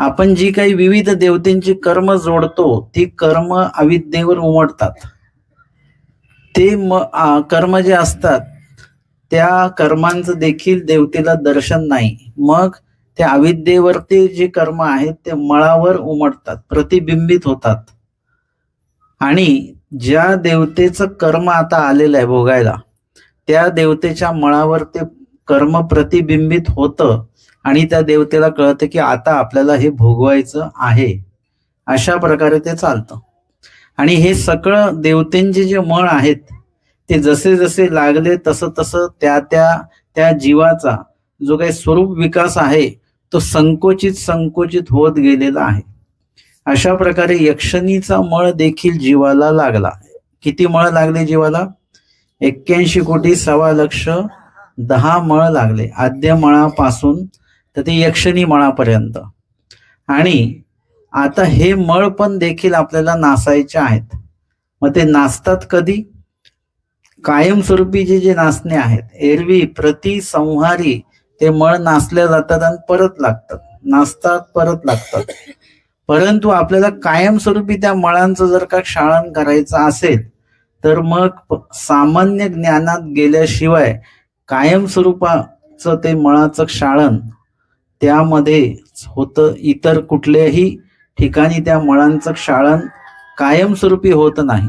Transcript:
आपण जी काही विविध देवतेंची कर्म जोडतो ती कर्म अविद्येवर उमटतात. ते कर्म जे असतात त्या कर्मांचं देखील देवतेला दर्शन नाही. मग त्या अविद्येवरती जे कर्म आहेत ते मळावर उमटतात, प्रतिबिंबित होतात. आणि ज्या देवतेचं कर्म आता आलेलं आहे भोगायला, त्या देवतेच्या मळावर ते कर्म प्रतिबिंबित होतं आणि त्या देवतेला कळतं की आता आपल्याला हे भोगवायचं आहे. अशा प्रकारे ते चालतं. आणि हे सगळं देवतेंचे जे मळ आहेत ते जसे जसे लागले तसं तसं त्या जीवाचा जो काही स्वरूप विकास आहे तो संकोचित होत गेलेला आहे. अशा प्रकारे यक्षिणीचा मळ देखील जीवाला लागला. किती मळ लागले जीवाला? 81,00,00,000 मळ लागले, आद्य मळापासून तर ते यक्षिणी मळापर्यंत. आणि आता हे मळ पण देखील आपल्याला नासायचे आहेत. मग ते नासतात कधी? कायमस्वरूपी जे नासणे आहेत, एरवी प्रतिसंहारी ते मळ नासल्या जातात आणि परत लागतात, नासतात परत लागतात. परंतु आपल्याला कायमस्वरूपी त्या मळांचं जर का क्षालन करायचं असेल तर मग सामान्य ज्ञानात गेल्याशिवाय कायमस्वरूपाचं ते मळाचं क्षालन त्यामध्ये होतं. इतर कुठल्याही ठिकाणी त्या मळांचं क्षालन कायमस्वरूपी होत नाही.